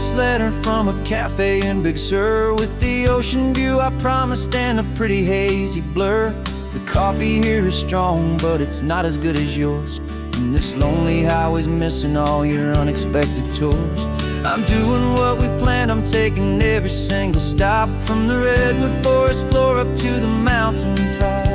this letter from a cafe in Big Sur, with the ocean view I promised and a pretty hazy blur. The coffee here is strong, but it's not as good as yours, and this lonely highway's missing all your unexpected tours. I'm doing what we planned, I'm taking every single stop, from the redwood forest floor up to the mountain top.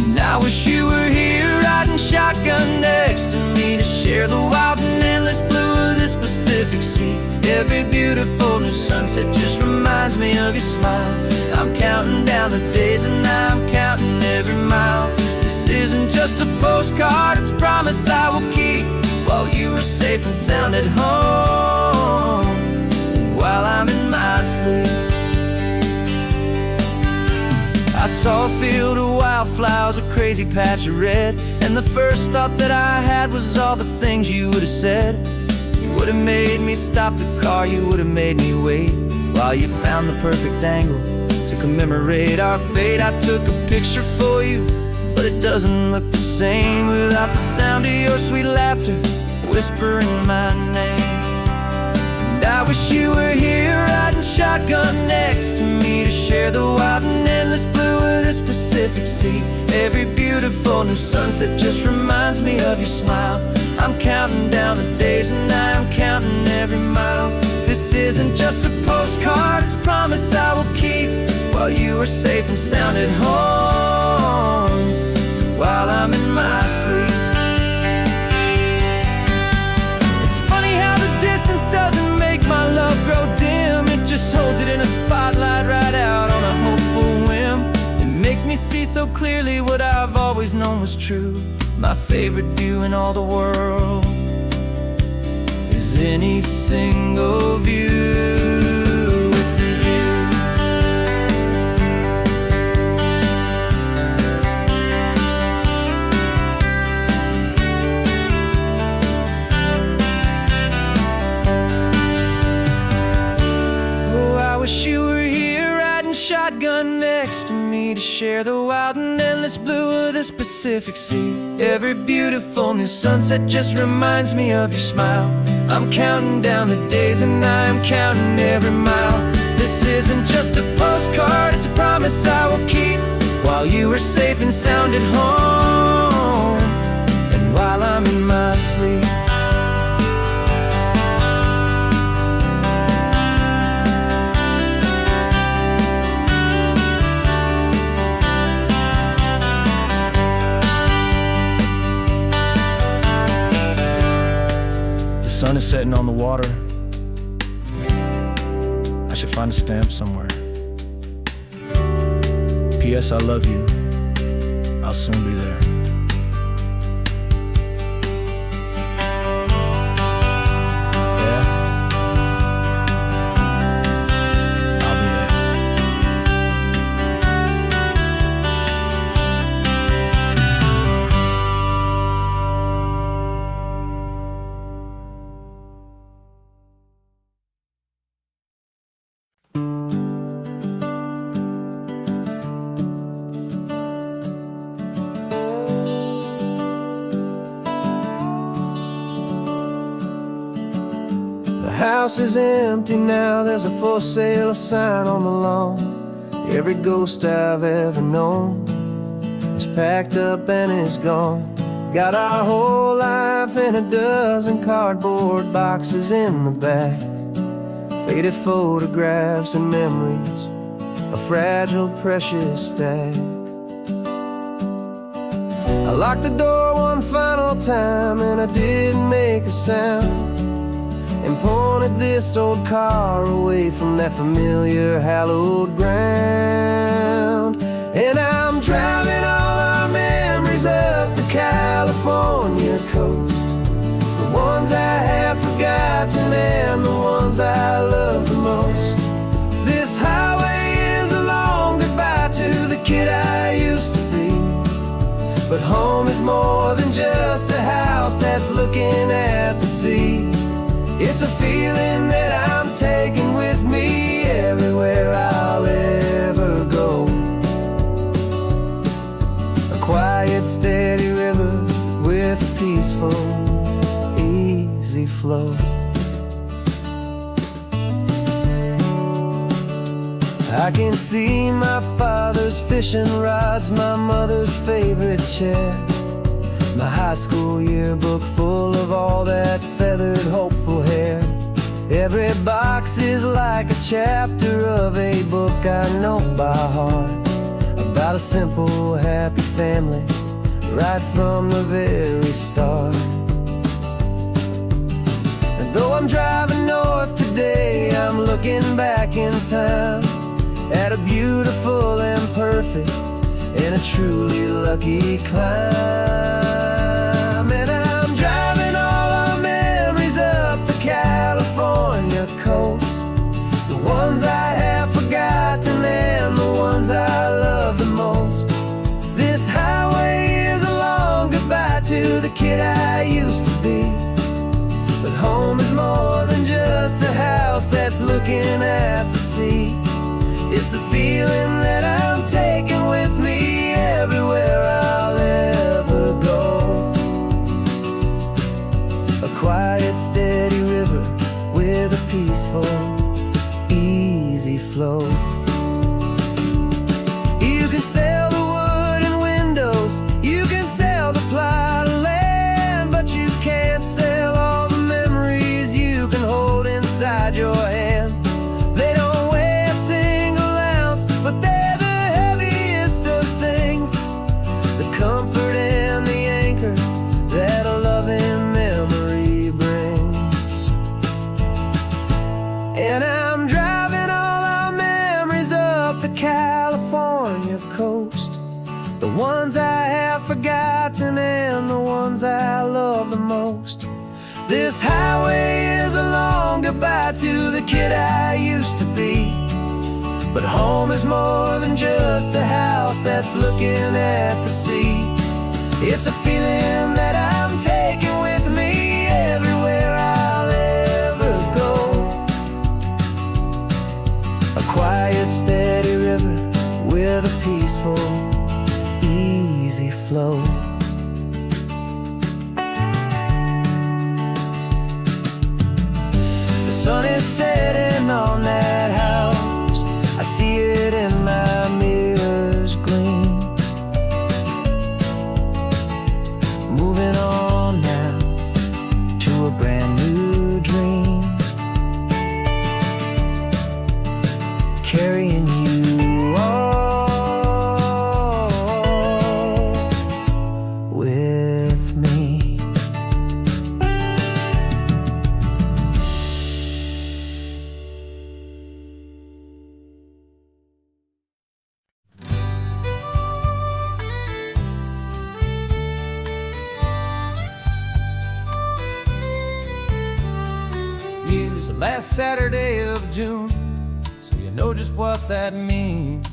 And I wish you were here riding shotgun next to me, to share the wild and endless blue of this Pacific Sea. Every beautiful new sunset just reminds me of your smile. I'm counting down the days and I'm counting every mile. This isn't just a postcard, it's a promise I will keep, while you are safe and sound at home, while I'm in my sleep. I saw a field of wildflowers, a crazy patch of red, and the first thought that I had was all the things you would have said. You would have made me stop the car, you would have made me wait, while you found the perfect angle to commemorate our fate. I took a picture for you, but it doesn't look the same without the sound of your sweet laughter whispering my name. And I wish you were here riding shotgun next to me, to share the wild and endless blue of this Pacific Sea. Every beautiful new sunset just reminds me of your smile. I'm counting down the days and I'm counting every mile. This isn't just a postcard, it's a promise I will keep, while you are safe and sound at home, while I'm in my sleep. My love grow dim, it just holds it in a spotlight right out on a hopeful whim. It makes me see so clearly what I've always known was true. My favorite view in all the world is any single view. I wish you were here riding shotgun next to me, to share the wild and endless blue of this Pacific Sea. Every beautiful new sunset just reminds me of your smile. I'm counting down the days and I'm counting every mile. This isn't just a postcard, it's a promise I will keep, while you are safe and sound at home, and while I'm in my sleep. The sun is setting on the water. I should find a stamp somewhere. P.S. I love you. I'll soon be there. Yeah? I'll be there. The house is empty now, there's a for sale sign on the lawn. Every ghost I've ever known is packed up and is gone. Got our whole life in a dozen cardboard boxes in the back, faded photographs and memories, a fragile, precious stack. I locked the door one final time and I didn't make a sound, and pointed this old car away from that familiar hallowed ground. And I'm driving all our memories up the California coast, the ones I have forgotten and the ones I love the most. This highway is a long goodbye to the kid I used to be, but home is more than just a house that's looking at the sea. It's a feeling that I'm taking with me everywhere I'll ever go. A quiet, steady river with a peaceful, easy flow. I can see my father's fishing rods, my mother's favorite chair, my high school yearbook full of all that feathered, hopeful hair. Every box is like a chapter of a book I know by heart, about a simple, happy family, right from the very start. And though I'm driving north today, I'm looking back in time at a beautiful and perfect and a truly lucky climb. And I'm driving all our memories up the California coast, the ones I have forgotten and the ones I love the most. This highway is a long goodbye to the kid I used to be, but home is more than just a house that's looking at the sea. It's a feeling that I'm taking with me everywhere I'll ever go. A quiet, steady river with a peaceful, easy flow. You can sail the wooden windows, you can sail the plot of land, but you can't sail all the memories you can hold inside your hand. They don't weigh a single ounce, but they're the heaviest of things, the comfort and the anchor that a loving memory brings. And I'm driving all our memories up the California coast, the ones I have forgotten and the ones I love the most. This highway is a long goodbye to the kid I used to be, but home is more than just a house that's looking at the sea. It's a feeling that I'm taking with me everywhere I'll ever go. A quiet, steady river with a peaceful, easy flow. The sun is setting on that house, I see it in my mirror's gleam. Moving on now to a brand new dream, carrying you all with me. Here's the last Saturday of June, so you know just what that means.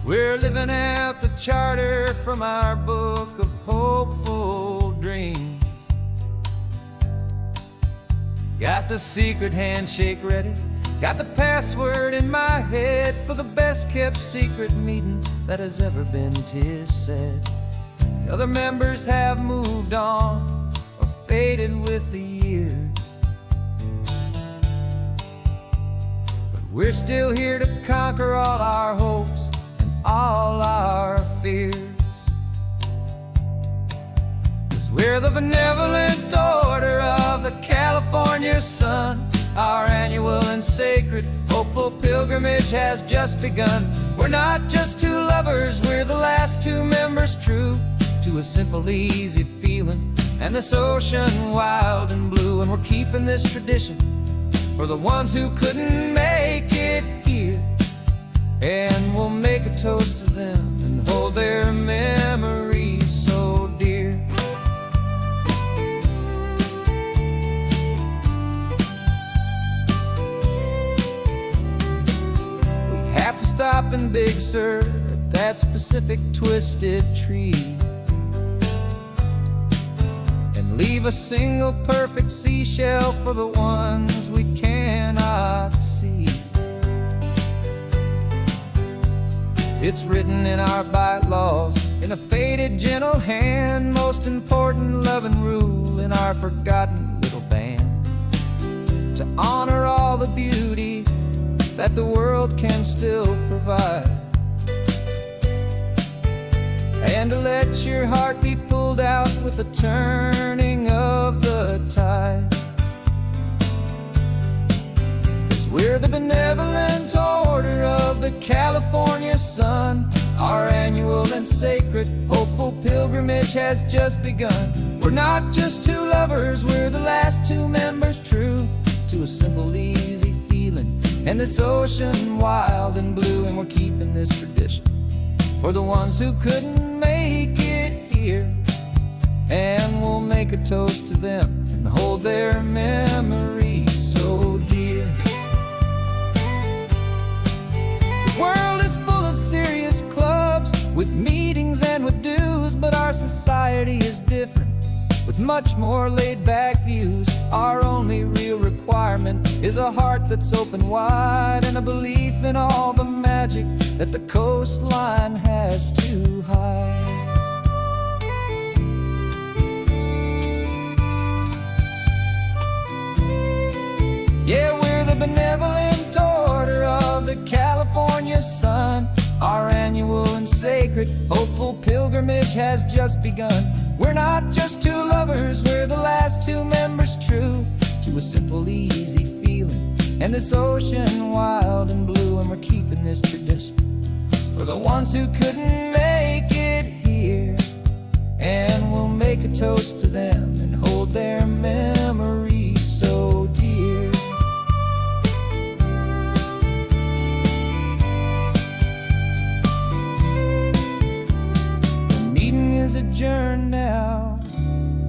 We're living out the charter from our book of hopeful dreams. Got the secret handshake ready, got the password in my head for the best kept secret meeting that has ever been, 'tis said. The other members have moved on or faded with the years, but we're still here to conquer all our hopes and all our fears. 'Cause we're the benevolent order of the California sun. Our annual and sacred hopeful pilgrimage has just begun. We're not just two lovers, we're the last two members true to a simple, easy feeling and this ocean wild and blue. And we're keeping this tradition for the ones who couldn't make it here, and we'll make a toast to them and hold their memories so dear. We have to stop in Big Sur at that specific twisted tree and leave a single perfect seashell for the ones we cannot see. It's written in our bylaws in a faded gentle hand, most important loving rule in our forgotten little band. to honor all the beauty that the world can still provide, and to let your heart be pulled out with the turning of the tide. 'Cause we're the benevolent order of the California sun. Our annual and sacred, hopeful pilgrimage has just begun. We're not just two lovers, we're the last two members true to a simple, easy feeling, and this ocean wild and blue. And we're keeping this tradition for the ones who couldn't make it here, and we'll make a toast to them and hold their memories so dear. The world is full of serious clubs with meetings and with dues, but our society is different, with much more laid-back views. Our only real requirement is a heart that's open wide, and a belief in all the magic that the coastline has to hide. Yeah, we're the benevolent order of the California sun. Our annual and sacred, hopeful pilgrimage has just begun. We're not just two lovers, we're the last two members true to a simple, easy feeling, and this ocean wild and blue. And we're keeping this tradition for the ones who couldn't make it here, and we'll make a toast to them and hold their memories so dear. The meeting is adjourned now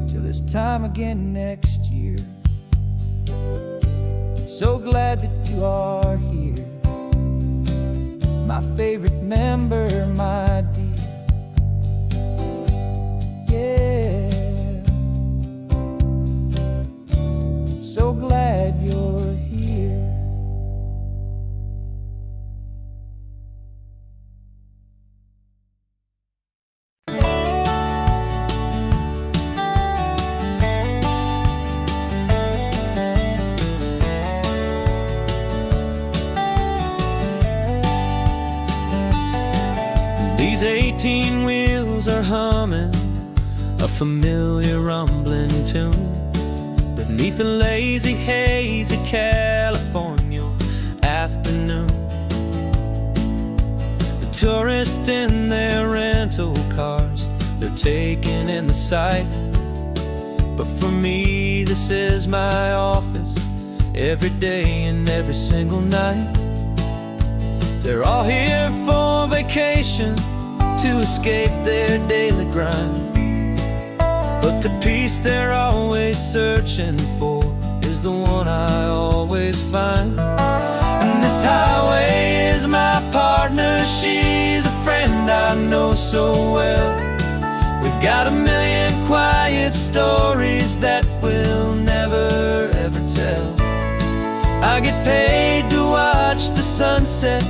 till this time again next year. So glad that you are here, my favorite member, my dear. Yeah, so glad you're here. These 18 wheels are humming a familiar rumbling tune beneath the lazy haze of California afternoon. The tourists in their rental cars, they're taking in the sight, but for me this is my office every day and every single night. They're all here for vacation to escape their daily grind, but the peace they're always searching for is the one I always find. And this highway is my partner, she's a friend I know so well. We've got a million quiet stories that we'll never ever tell. I get paid to watch the sunset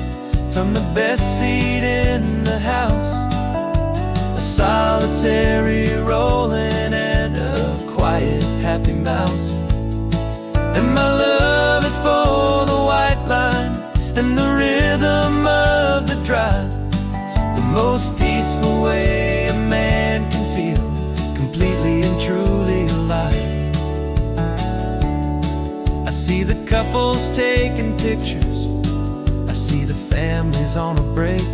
from the best seat in the house, a solitary rolling and a quiet happy mouse. And my love is for the white line and the rhythm of the drive, the most peaceful way a man can feel completely and truly alive. I see the couples taking pictures, I see the families on a break,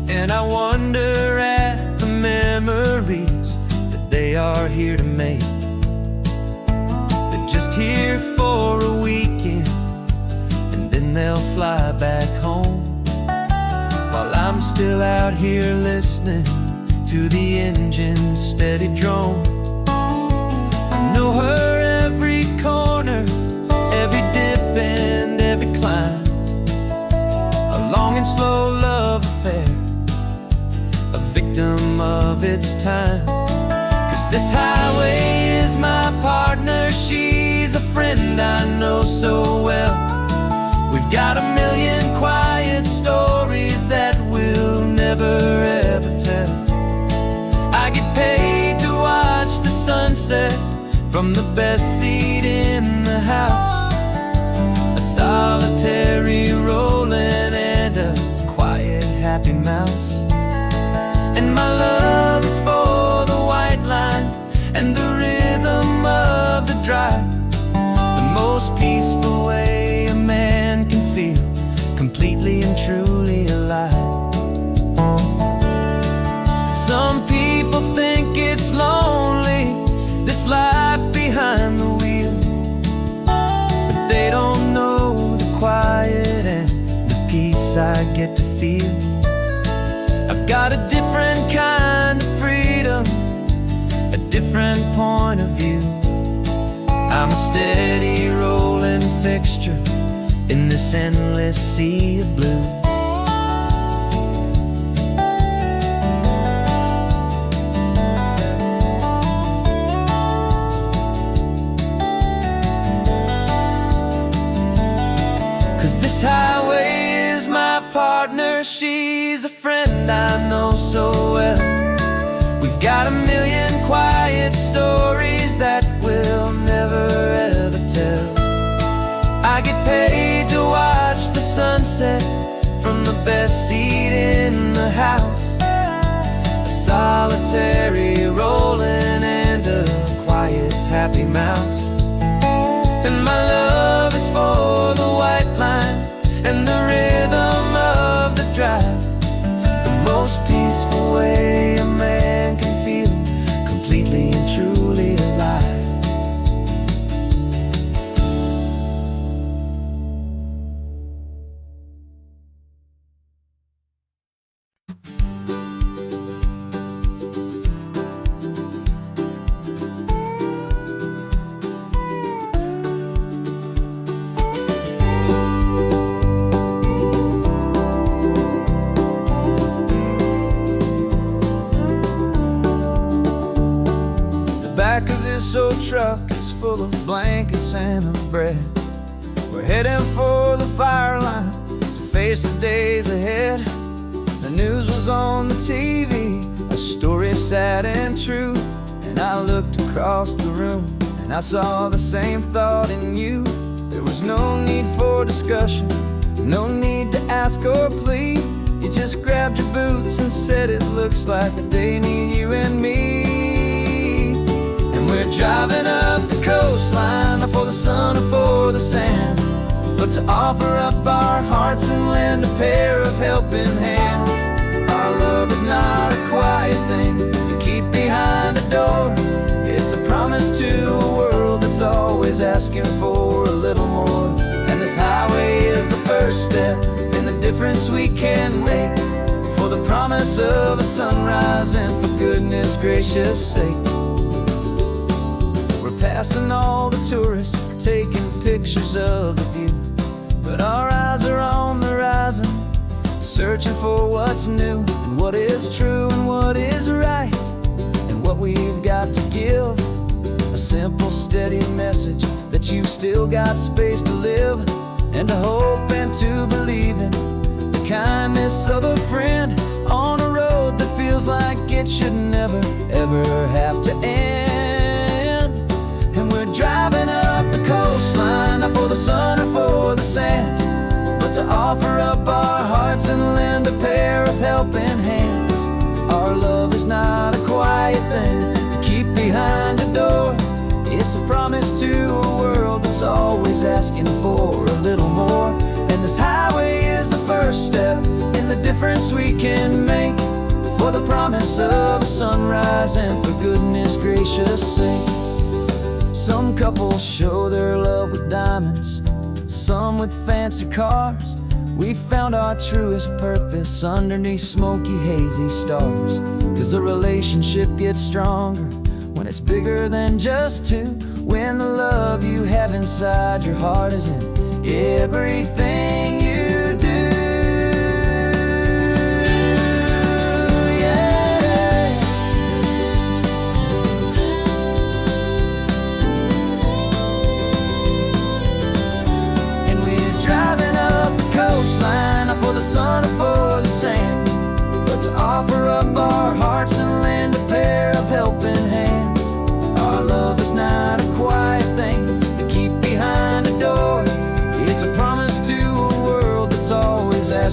and I wonder at the memories that they are here to make. They're just here for a weekend and then they'll fly back home, while I'm still out here listening to the engine's steady drone. I know her every corner, every dip and every climb, a long and slow love affair, a victim of its time. 'Cause this highway is my partner, she's a friend I know so well. We've got a million quiet stories that we'll never ever tell. I get paid to watch the sunset from the best seat in the house. A solitary rolling and a quiet happy mouse. And my love is for the white line and the rhythm of the drive, the most peaceful way a man can feel completely and truly alive. Some people think it's lonely, this life behind the wheel, but they don't know the quiet and the peace I get to feel. I've got a different kind of freedom, a different point of view. I'm a steady rolling fixture in this endless sea of blue. 'Cause this highway is my partner, she's a friend I know so well. We've got a million quiet stories that we'll never ever tell. I get paid to watch the sunset from the best seat in the house. A solitary rolling and a quiet happy mouse. And my love is for the white line and the rhythm of the drive, the most peaceful way a man can feel completely and truly alive. Back of this old truck is full of blankets and of bread. We're heading for the fire line to face the days ahead. The news was on the TV, a story sad and true. And I looked across the room and I saw the same thought in you. There was no need for discussion, no need to ask or plead. You just grabbed your boots and said it looks like the day need you and me. We're driving up the coastline, not for the sun or for the sand, but to offer up our hearts and lend a pair of helping hands. Our love is not a quiet thing you keep behind a door. It's a promise to a world that's always asking for a little more. And this highway is the first step in the difference we can make, for the promise of a sunrise and for goodness gracious sake. Passing all the tourists, taking pictures of the view, but our eyes are on the horizon, searching for what's new and what is true and what is right, and what we've got to give. A simple, steady message that you've still got space to live, and to hope and to believe in the kindness of a friend on a road that feels like it should never, ever have to end. Driving up the coastline, not for the sun or for the sand, but to offer up our hearts and lend a pair of helping hands. Our love is not a quiet thing to keep behind a door. It's a promise to a world that's always asking for a little more. And this highway is the first step in the difference we can make, for the promise of a sunrise and for goodness gracious sake. Some couples show their love with diamonds, some with fancy cars. We found our truest purpose underneath smoky, hazy stars. 'Cause a relationship gets stronger when it's bigger than just two, when the love you have inside your heart is in everything you do. For the sun or for the sand, but to offer up our hearts and lend a pair of helping hands. Our love is not a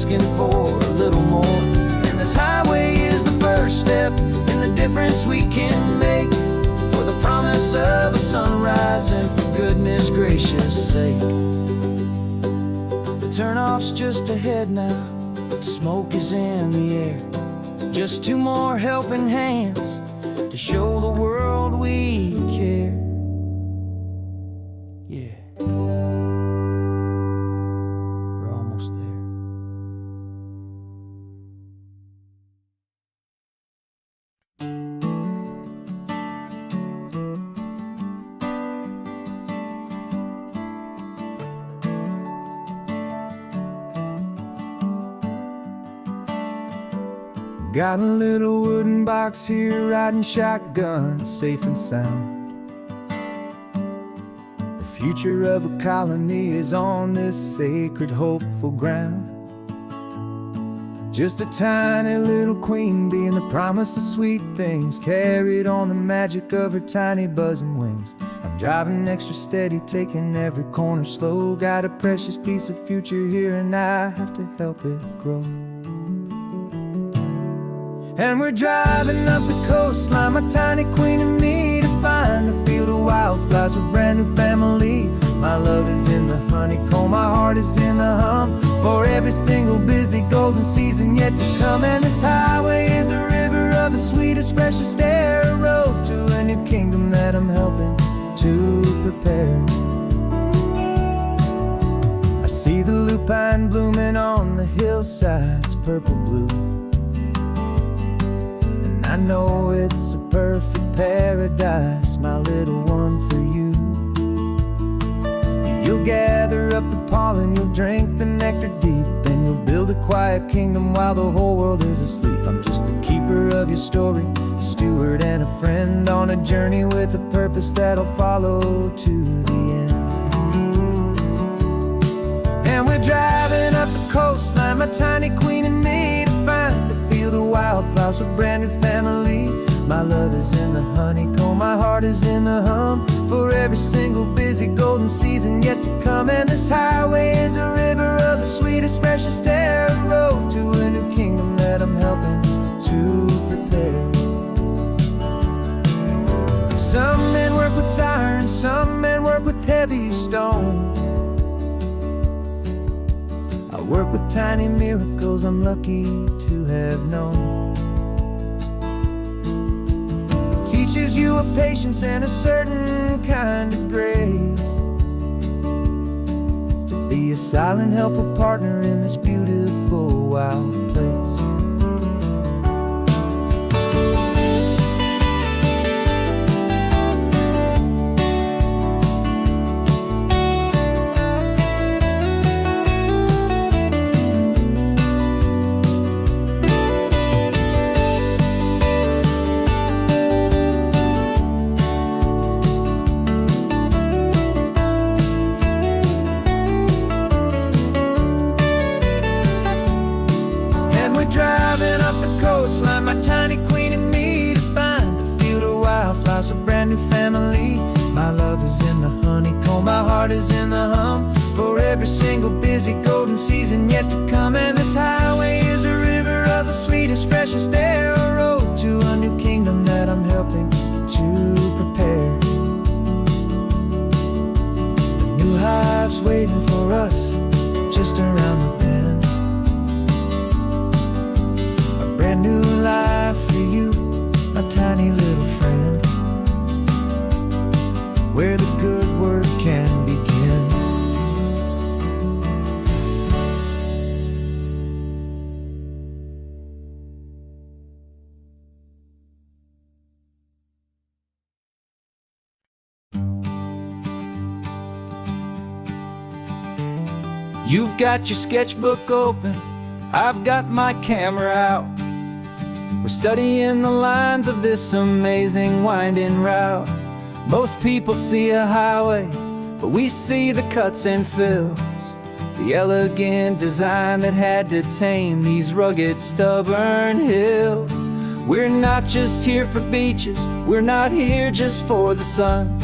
asking for a little more. And this highway is the first step in the difference we can make, for the promise of a sunrise and for goodness gracious sake. The turnoff's just ahead now, smoke is in the air. Just two more helping hands to show the world we care. Yeah, we're almost there. Got a little wooden box here, riding shotgun, safe and sound. The future of a colony is on this sacred, hopeful ground. Just a tiny little queen bee and the promise of sweet things, carried on the magic of her tiny buzzing wings. I'm driving extra steady, taking every corner slow. Got a precious piece of future here and I have to help it grow. And we're driving up the coastline, my tiny queen and me, to find a field of wildflowers, a brand new family. My love is in the honeycomb, my heart is in the hum, for every single busy golden season yet to come. And this highway is a river of the sweetest, freshest air, a road to a new kingdom that I'm helping to prepare. I see the lupine blooming on the hillsides, purple blue. I know it's a perfect paradise, my little one, for you. You'll gather up the pollen, you'll drink the nectar deep, and you'll build a quiet kingdom while the whole world is asleep. I'm just the keeper of your story, a steward and a friend, on a journey with a purpose that'll follow to the end. And we're driving up the coastline, my tiny queen and me, to find a field of wildflowers, a brand new family. My love is in the honeycomb, my heart is in the hum, for every single busy golden season yet to come. And this highway is a river of the sweetest, freshest air, a road to a new kingdom that I'm helping to prepare. Some men work with iron, some men work with heavy stone. I work with tiny miracles I'm lucky to have known. Teaches you a patience and a certain kind of grace, to be a silent, helpful partner in this beautiful, wild place. Driving up the coastline, my tiny queen and me, to find a field of wildflowers, a brand new family. My love is in the honeycomb, my heart is in the hum, for every single busy golden season yet to come. And this highway is a river of the sweetest, freshest air, a road to a new kingdom that I'm helping to prepare. A new hive's waiting for us just around the bend, brand new life for you, my tiny little friend, where the good work can begin. You've got your sketchbook open, I've got my camera out. We're studying the lines of this amazing winding route. Most people see a highway, but we see the cuts and fills, the elegant design that had to tame these rugged, stubborn hills. We're not just here for beaches, we're not here just for the sun.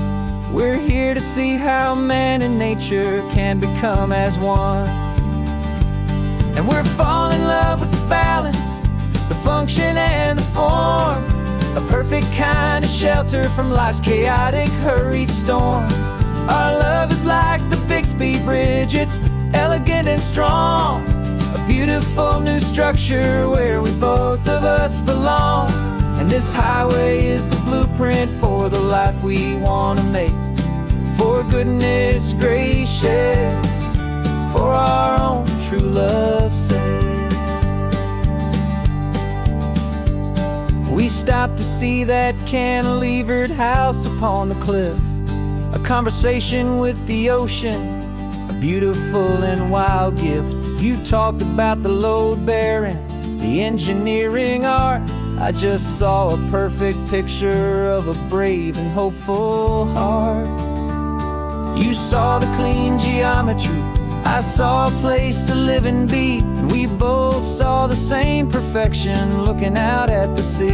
We're here to see how man and nature can become as one. And we're falling in love with the balance, the function and the form. A perfect kind of shelter from life's chaotic, hurried storm. Our love is like the Bixby Bridge, it's elegant and strong. A beautiful new structure where we both of us belong. And this highway is the blueprint for the life we want to make. For goodness gracious, for our own true love's sake. We stopped to see that cantilevered house upon the cliff. A conversation with the ocean, a beautiful and wild gift. You talked about the load bearing, the engineering art. I just saw a perfect picture of a brave and hopeful heart. You saw the clean geometry, I saw a place to live and be. And we both saw the same perfection looking out at the sea.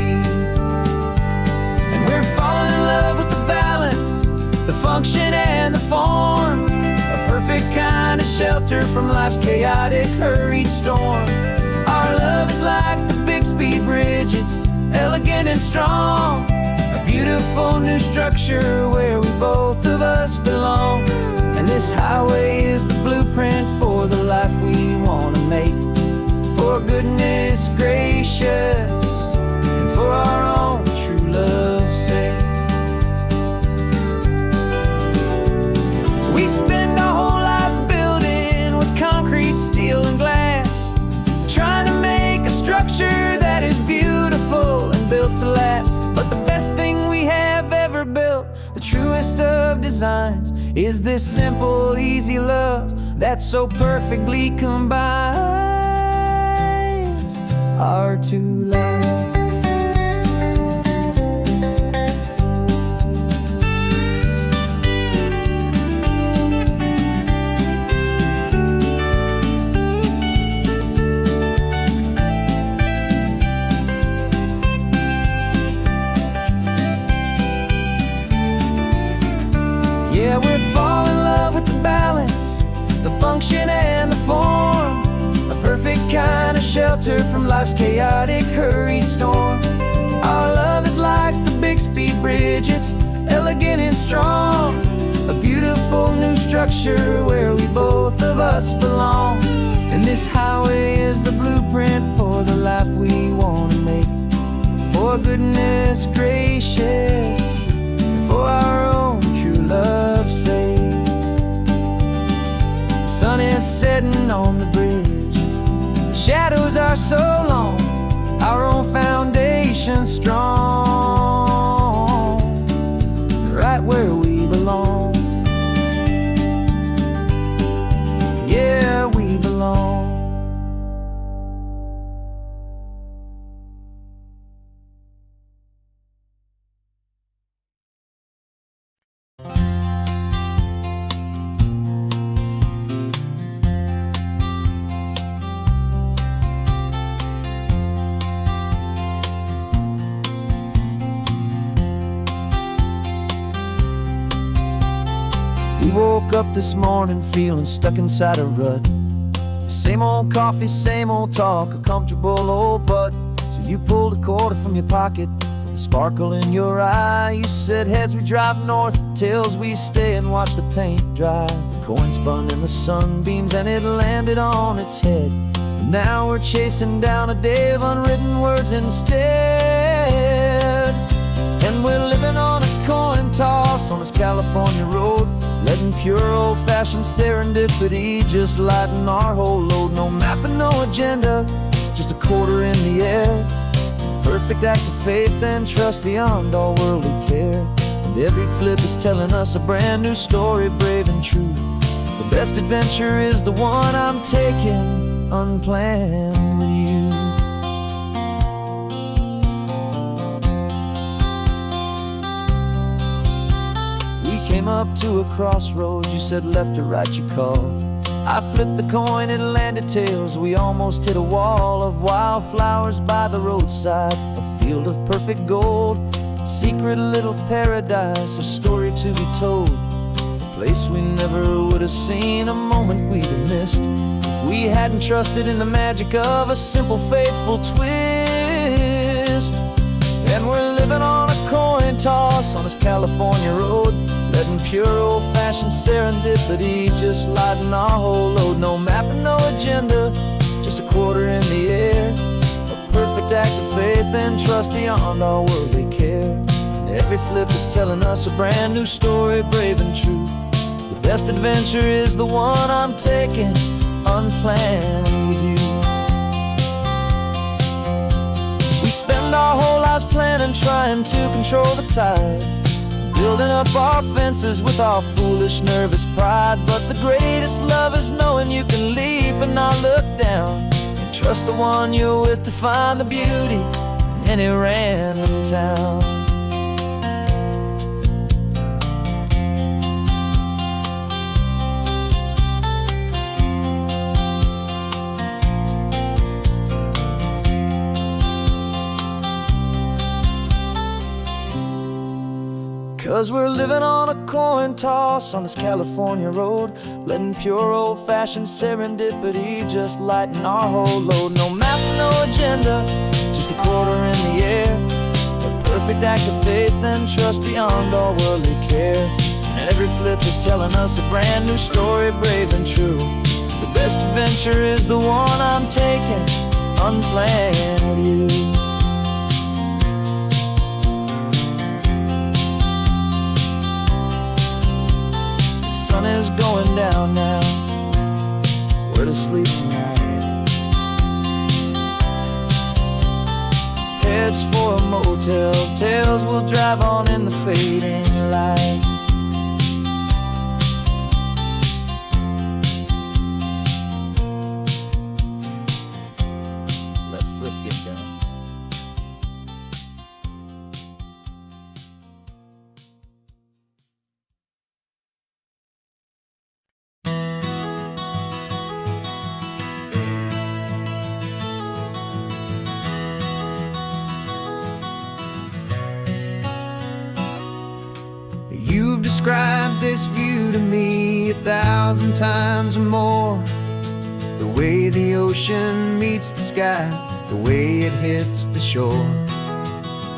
And we're falling in love with the balance, the function and the form. A perfect kind of shelter from life's chaotic, hurried storm. Our love is like the Bixby Bridge, it's elegant and strong. A beautiful new structure where we both of us belong. And this highway is the blueprint for the life we want to make. For goodness gracious, and for our own true love's sake. We spend our whole lives building with concrete, steel and glass, trying to make a structure that is beautiful and built to last. But the best thing we have ever built, the truest of designs, is this simple, easy love that so perfectly combines our two lives. Yeah, we're falling in love with the balance, the function and the form. A perfect kind of shelter from life's chaotic, hurried storm. Our love is like the Bixby Bridge, it's elegant and strong. A beautiful new structure where we both of us belong. And this highway is the blueprint for the life we want to make. For goodness gracious, and for our own true love's sake. The sun is setting on the bridge, the shadows are so long, our own foundation strong, right where we belong. Yeah, we belong. We woke up this morning feeling stuck inside a rut. Same old coffee, same old talk, a comfortable old butt. So you pulled a quarter from your pocket with a sparkle in your eye. You said heads we drive north, tails we stay and watch the paint dry. The coin spun in the sunbeams and it landed on its head. And now we're chasing down a day of unwritten words instead. And we're living on a coin toss on this California road, letting pure old-fashioned serendipity just lighten our whole load. No map and no agenda, just a quarter in the air. Perfect act of faith and trust beyond all worldly care. And every flip is telling us a brand new story, brave and true. The best adventure is the one I'm taking unplanned with you. Came up to a crossroads, you said left or right you called. I flipped the coin, it landed tails. We almost hit a wall of wildflowers by the roadside, a field of perfect gold, secret little paradise, a story to be told. place we never would have seen, a moment we'd have missed if we hadn't trusted in the magic of a simple, faithful twist. And we're living on a coin toss on this California road, letting pure old-fashioned serendipity just lighten our whole load. No map and no agenda, just a quarter in the air, a perfect act of faith and trust beyond our worldly care. And every flip is telling us a brand new story, brave and true. The best adventure is the one I'm taking, unplanned with you. We spend our whole lives planning, trying to control the tide, building up our fences with our foolish, nervous pride. But the greatest love is knowing you can leap and not look down, and trust the one you're with to find the beauty in any random town. 'Cause we're living on a coin toss on this California road, letting pure old-fashioned serendipity just lighten our whole load. No map, no agenda, just a quarter in the air, a perfect act of faith and trust beyond all worldly care. And every flip is telling us a brand new story, brave and true. The best adventure is the one I'm taking, unplanned with you. Sun is going down now, we're to sleep tonight. Heads for a motel, tails will drive on in the fading light. Let's flip get down. You've described this view to me 1,000 times or more. The way the ocean meets the sky, the way it hits the shore.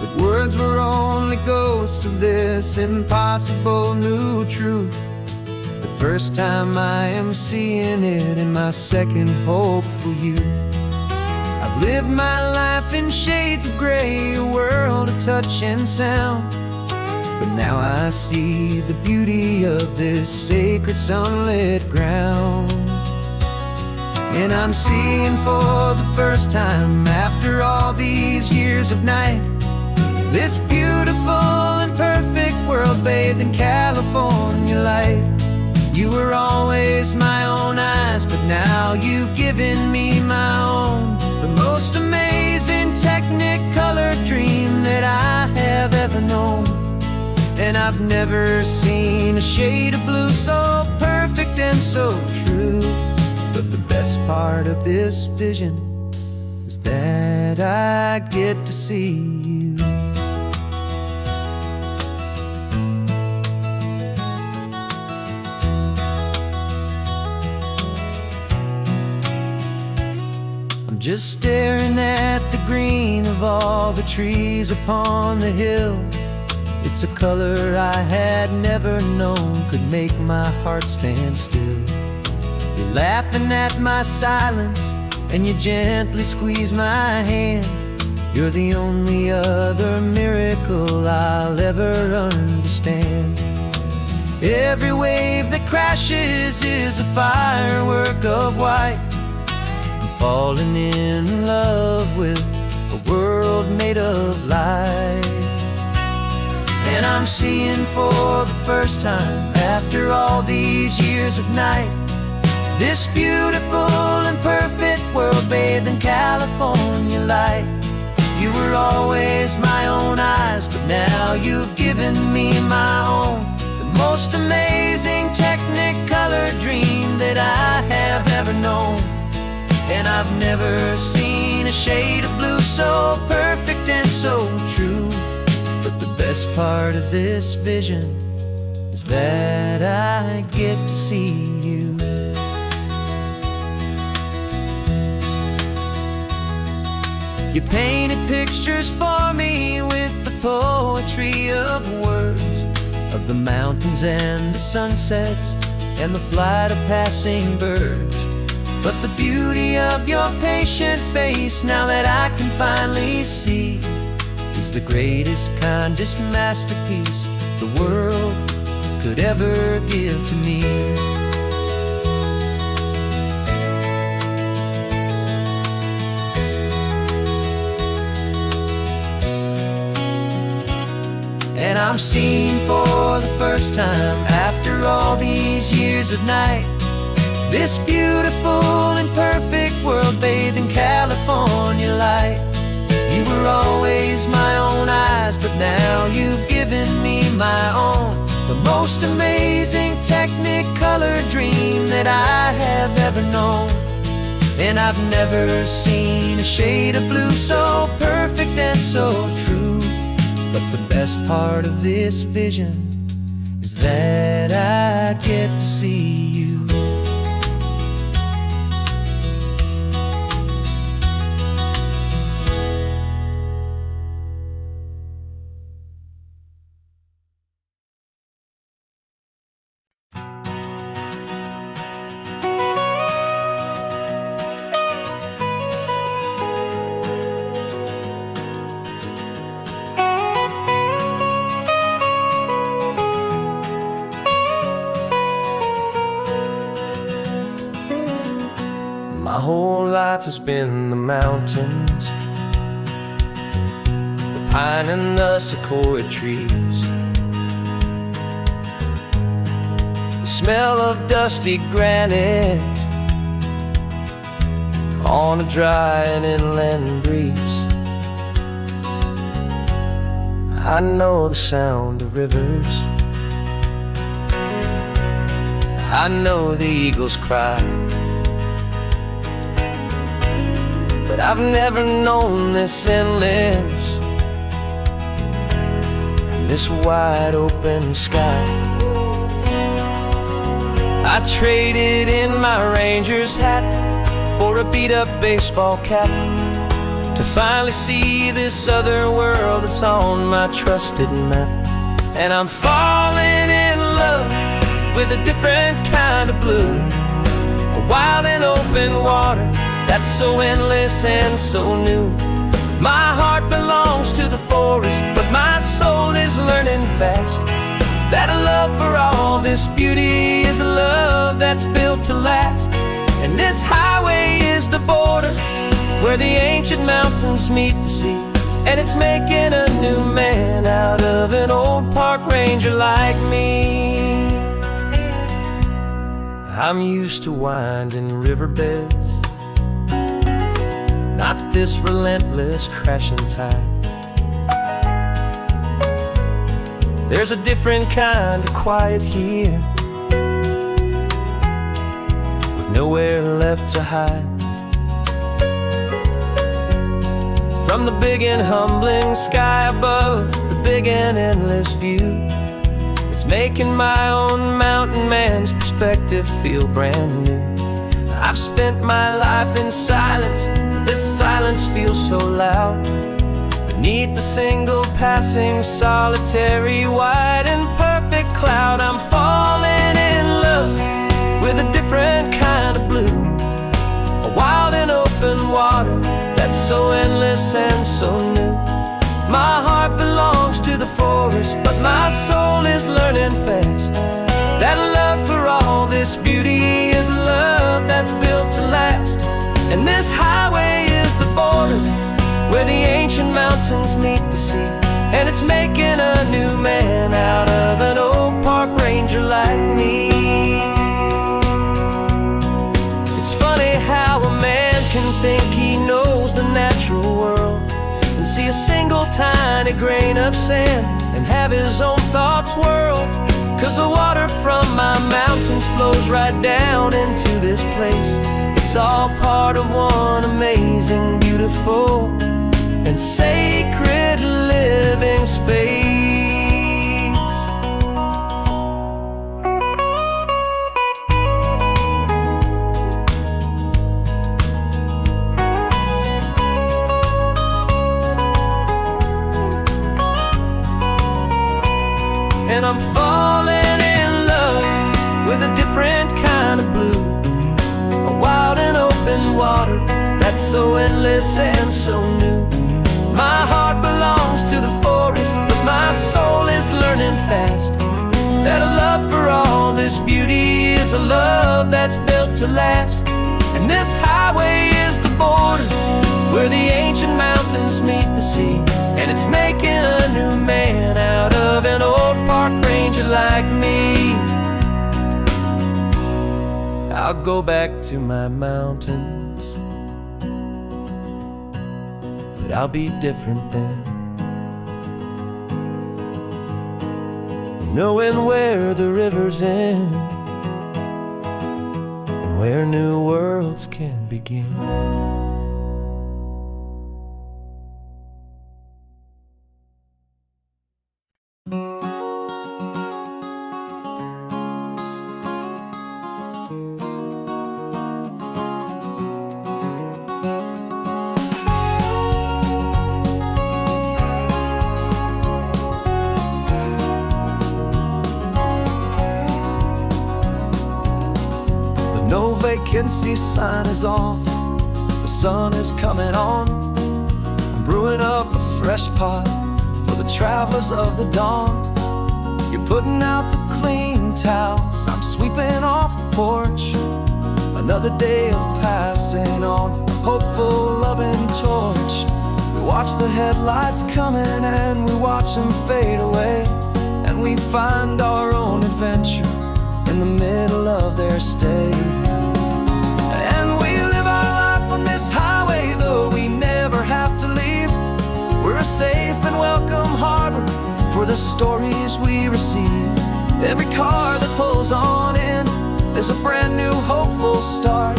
But words were only ghosts of this impossible new truth. The first time I am seeing it in my second hopeful youth. I've lived my life in shades of gray, a world of touch and sound. But now I see the beauty of this sacred sunlit ground. And I'm seeing for the first time, after all these years of night, this beautiful and perfect world bathed in California light. You were always my own eyes, but now you've given me my own. The most amazing technicolor dream that I have ever known. And I've never seen a shade of blue so perfect and so true. But the best part of this vision is that I get to see you. I'm just staring at the green of all the trees upon the hill. It's a color I had never known could make my heart stand still. You're laughing at my silence, and you gently squeeze my hand. You're the only other miracle I'll ever understand. Every wave that crashes is a firework of white. I'm falling in love with a world made of light. And I'm seeing for the first time, after all these years of night, this beautiful and perfect world bathed in California light. You were always my own eyes, but now you've given me my own. The most amazing technicolor dream that I have ever known. And I've never seen a shade of blue so perfect and so true. But the best part of this vision is that I get to see you. You painted pictures for me with the poetry of words, of the mountains and the sunsets and the flight of passing birds. But the beauty of your patient face, now that I can finally see, is the greatest, kindest masterpiece the world could ever give to me. And I'm seeing for the first time, after all these years of night, this beautiful and perfect world bathed in California light. You were always my own eyes, but now you've given me my own, the most amazing technicolor dream that I have ever known. And I've never seen a shade of blue so perfect and so true. But the best part of this vision is that I get to see you. My whole life has been the mountains, the pine and the sequoia trees, the smell of dusty granite on a dry and inland breeze. I know the sound of rivers, I know the eagles cry, but I've never known this endless, this wide open sky. I traded in my Ranger's hat for a beat-up baseball cap to finally see this other world that's on my trusted map. And I'm falling in love with a different kind of blue, a wild and open water that's so endless and so new. My heart belongs to the forest, but my soul is learning fast that a love for all this beauty is a love that's built to last. And this highway is the border where the ancient mountains meet the sea, and it's making a new man out of an old park ranger like me. I'm used to winding riverbeds, not this relentless crashing tide. There's a different kind of quiet here, with nowhere left to hide. From the big and humbling sky above, the big and endless view, it's making my own mountain man's perspective feel brand new. I've spent my life in silence, this silence feels so loud. Beneath the single passing solitary white and perfect cloud, I'm falling in love with a different kind of blue, a wild and open water that's so endless and so new. My heart belongs to the forest, but my soul is learning fast that love for all this beauty is a love that's built to last. And this highway is the border where the ancient mountains meet the sea, and it's making a new man out of an old park ranger like me. It's funny how a man can think he knows the natural world and see a single tiny grain of sand and have his own thoughts whirled. 'Cause the water from my mountains flows right down into this place. It's all part of one amazing, beautiful, and sacred living space. so endless and so new. My heart belongs to the forest, but my soul is learning fast that a love for all this beauty is a love that's built to last. And this highway is the border where the ancient mountains meet the sea, and it's making a new man out of an old park ranger like me. I'll go back to my mountains, but I'll be different then, knowing where the rivers end and where new worlds can begin. No vacancy sign is off, the sun is coming on. I'm brewing up a fresh pot for the travelers of the dawn. You're putting out the clean towels, I'm sweeping off the porch. Another day of passing on a hopeful, loving torch. We watch the headlights coming and we watch them fade away, and we find our own adventure in the middle of their stay. And we live our life on this highway, though we never have to leave. We're a safe and welcome harbor for the stories we receive. Every car that pulls on in is a brand new hopeful start,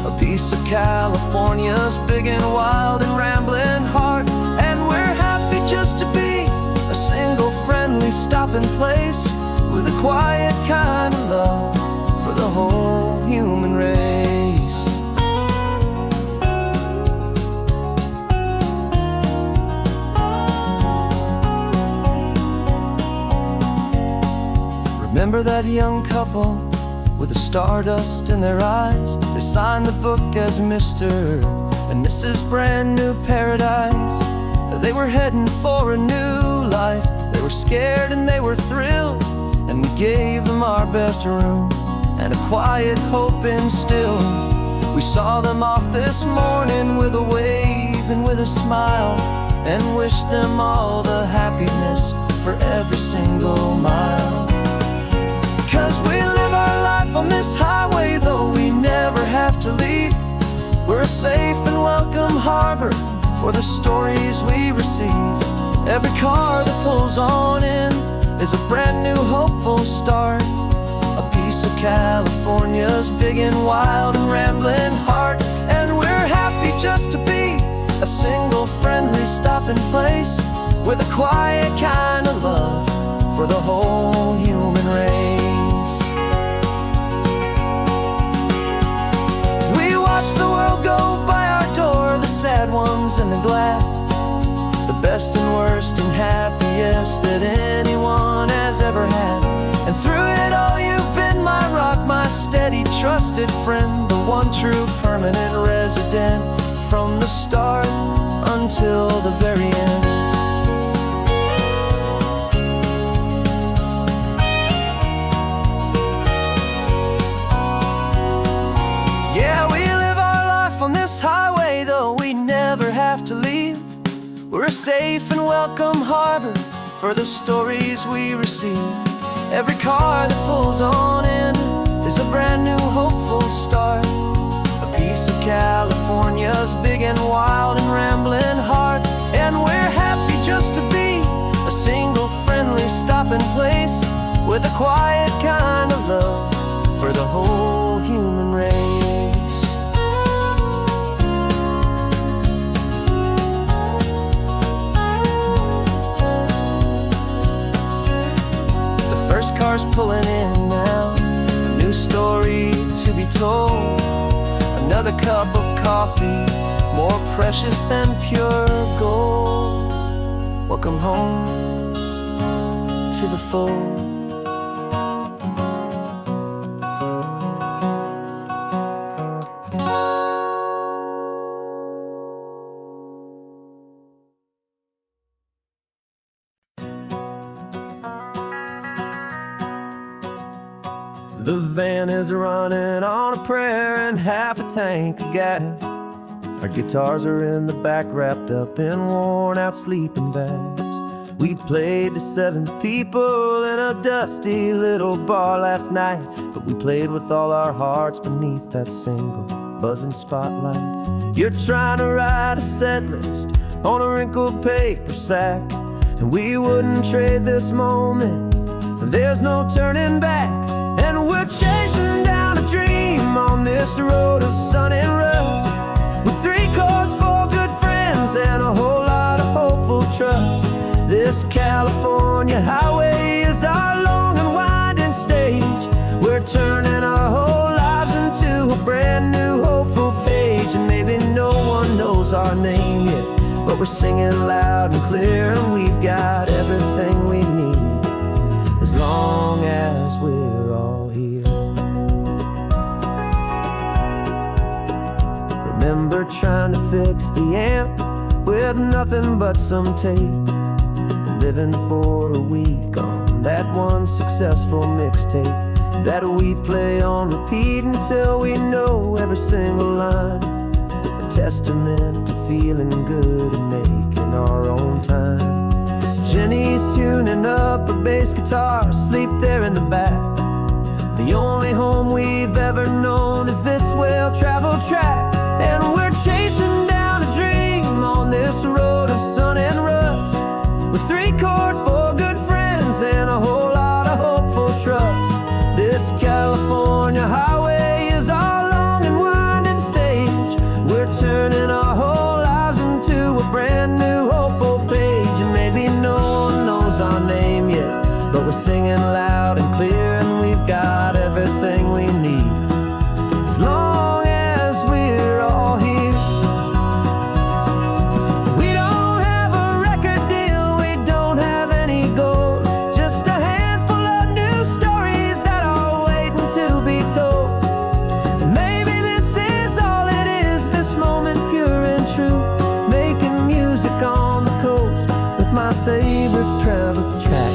a piece of California's big and wild and rambling heart. And we're happy just to be a single friendly stopping place with a quiet kind of love for the whole human race. Remember that young couple with the stardust in their eyes? They signed the book as Mr. and Mrs. Brand New Paradise. They were heading for a new life. They were scared and they were thrilled, and we gave them our best room and a quiet hope instilled. We saw them off this morning with a wave and with a smile, and wished them all the happiness for every single mile. 'Cause we live our life on this highway, though we never have to leave. We're a safe and welcome harbor for the stories we receive. Every car that pulls on in is a brand new hopeful start, a piece of California's big and wild and rambling heart. And we're happy just to be a single friendly stopping place with a quiet kind of love for the whole human race. We watch the world go by our door, the sad ones and the glad, the best and worst and happiest that anyone has ever had. And through it all you've been my rock, my steady trusted friend, the one true permanent resident from the start until the very end. Yeah, we live our life on this highway, though we never have to leave. We're a safe and welcome harbor for the stories we receive. Every car that pulls on in is a brand new hopeful start, a piece of California's big and wild and rambling heart. And we're happy just to be a single friendly stopping place with a quiet kind of love for the whole human race. Car's pulling in now, a new story to be told. Another cup of coffee, more precious than pure gold. Welcome home to the fold. The van is running on a prayer and half a tank of gas. Our guitars are in the back, wrapped up in worn-out sleeping bags. We played to 7 people in a dusty little bar last night, but we played with all our hearts beneath that single buzzing spotlight. You're trying to write a set list on a wrinkled paper sack, and we wouldn't trade this moment, and there's no turning back. And we're chasing down a dream on this road of sun and rust, with 3 chords, 4 good friends, and a whole lot of hopeful trust. This California highway is our long and winding stage. We're turning our whole lives into a brand new hopeful page. And maybe no one knows our name yet, but we're singing loud and clear, and we've got everything we need, as long as we're all here. Remember trying to fix the amp with nothing but some tape, living for a week on that one successful mixtape that we play on repeat until we know every single line. A testament to feeling good and making our own time. Jenny's tuning up her bass guitar, asleep there in the back. The only home we've ever known is this well-traveled track. And we're chasing down a dream on this road of sun and rust, with 3 chords, 4 good friends, and a whole lot of hopeful trust. This California highway is our long and winding stage. We're turning our whole lives into a brand new hopeful page. And maybe no one knows our name yet, but we're singing loud and clear, and we've got everything we need, as long as we're all here. We don't have a record deal, we don't have any gold, just a handful of new stories that are waiting to be told. And maybe this is all it is, this moment pure and true, making music on the coast with my favorite travel track.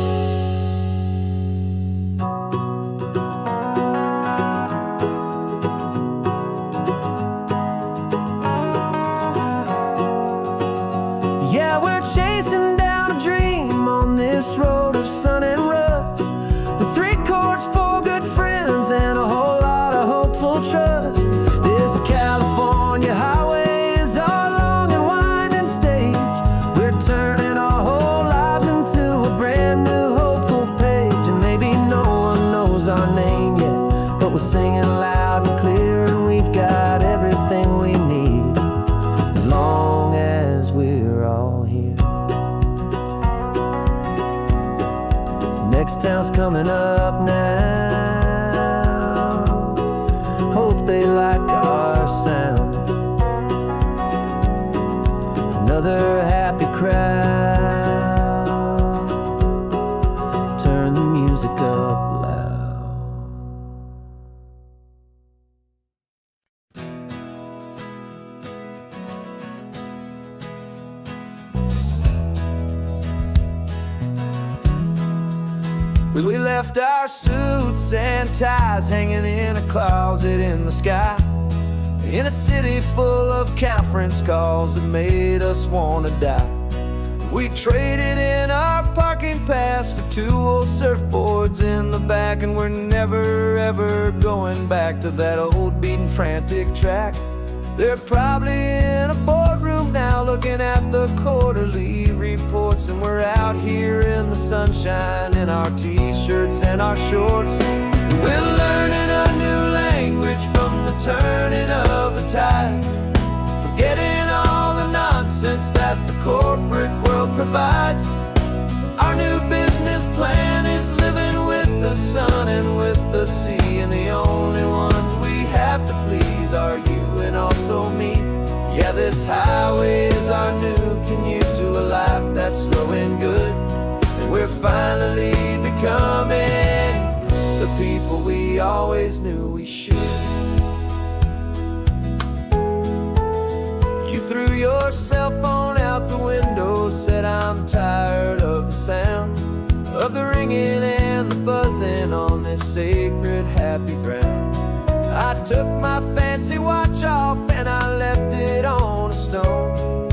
Yeah, we're chasing down a dream on this road of sun and rust, with 3 chords, 4 good friends, and a whole lot of hopeful trust. This California highway is our long and winding stage. We're turning our whole lives into a brand new hopeful page. And maybe no one knows our name yet, but we're singing loud and clear, and we've got everything we need, as long as we're all here. Next town's coming up now, hope they like our sound. Another happy crowd, turn the music up loud. Well, we left our suits and ties hanging in a closet in the sky, in a city full of conference calls that made us want to die. We traded in our parking pass for 2 old surfboards in the back, and we're never ever going back to that old beaten frantic track. They're probably in a boardroom now looking at the quarterly reports, and we're out here in the sunshine in our t-shirts and our shorts. We're learning a new language from the turning of the tides, forgetting all the nonsense that the corporate world provides. Our new business plan is living with the sun and with the sea, and the only ones we have to please are you and also me. Yeah, this highway is our new commute to a life that's slow and good, and we're finally becoming the people we always knew we should. You threw your cell phone out the window, said I'm tired of the sound of the ringing and the buzzing on on this sacred happy ground. I took my fancy watch off and I left it on a stone.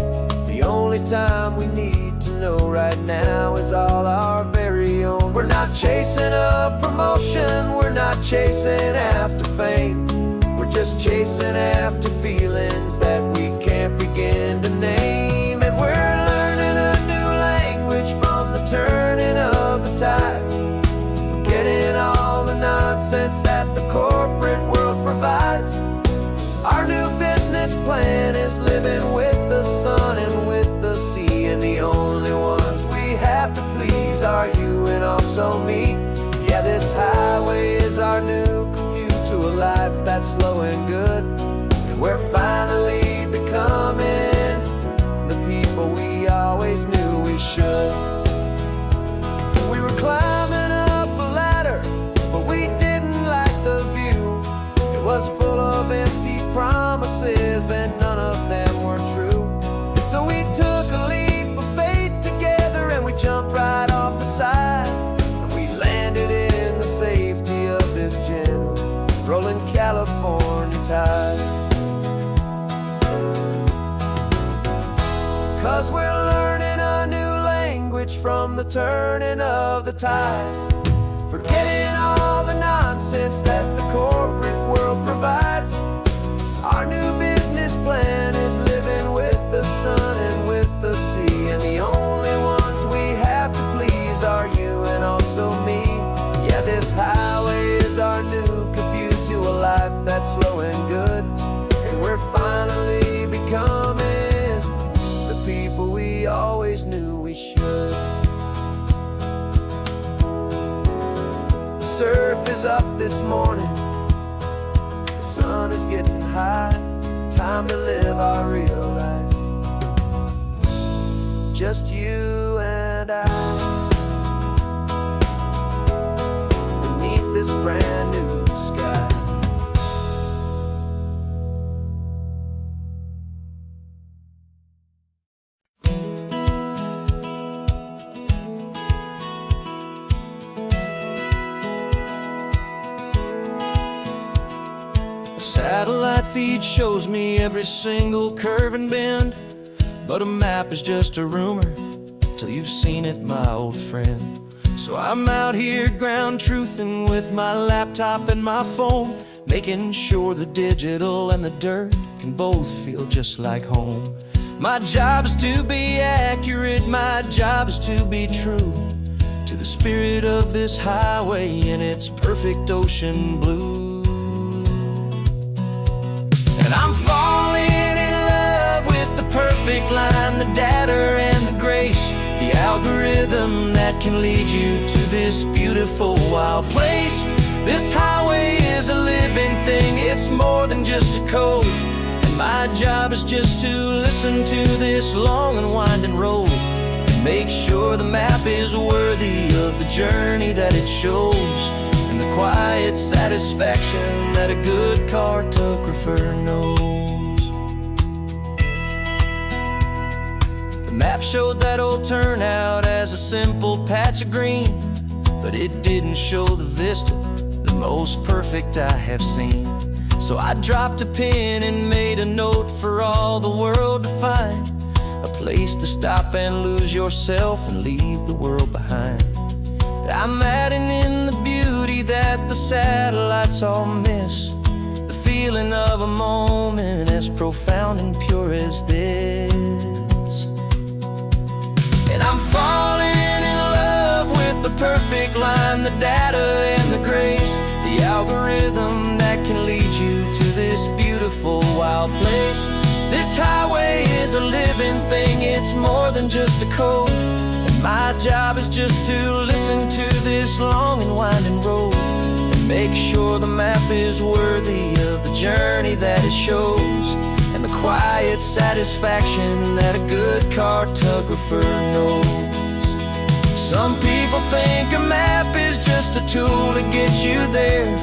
The only time we need to know right now is all our very own. We're not chasing a promotion, we're not chasing after fame. We're just chasing after feelings that we can't begin to name. And we're learning a new language from the turning of the tides, forgetting all the nonsense that the corporate world provides. Our new business plan is living with the sun and with the sea, and the only ones we have to please are you and also me. Yeah, this highway is our new commute to a life that's slow and good, and we're finally becoming the people we always knew we should. We were climbing up a ladder, but we didn't like the view. It was full of empty promises and none of them were true. So we took a leap of faith together and we jumped right off the side, and we landed in the safety of this gentle rolling California tide. 'Cause we're learning a new language from the turning of the tides, forgetting all the nonsense that the corporate world provides. Our new business plan is living with the sun and with the sea, and the only ones we have to please are you and also me. Yeah, this highway is our new commute to a life that's slow and good, and we're finally becoming the people we always knew we should. The surf is up this morning, the sun is getting high. Time to live our real life, just you and I, beneath this brand new sky. Satellite feed shows me every single curve and bend, but a map is just a rumor till you've seen it, my old friend. So I'm out here ground truthing with my laptop and my phone, making sure the digital and the dirt can both feel just like home. My job is to be accurate, my job is to be true to the spirit of this highway in its perfect ocean blue. And I'm falling in love with the perfect line, the data and the grace, the algorithm that can lead you to this beautiful wild place. This highway is a living thing, it's more than just a code, and my job is just to listen to this long and winding road and make sure the map is worthy of the journey that it shows, and the quiet satisfaction that a good cartographer knows. The map showed that old turnout as a simple patch of green, but it didn't show the vista, the most perfect I have seen. So I dropped a pin and made a note for all the world to find, a place to stop and lose yourself and leave the world behind. I'm adding in the beauty that the satellites all miss, the feeling of a moment as profound and pure as this. And I'm falling in love with the perfect line, the data and the grace, the algorithm that can lead you to this beautiful wild place. This highway is a living thing, it's more than just a code, and my job is just to listen to this long and winding road and make sure the map is worthy of the journey that it shows, and the quiet satisfaction that a good cartographer knows. Some people think a map is just a tool to get you there,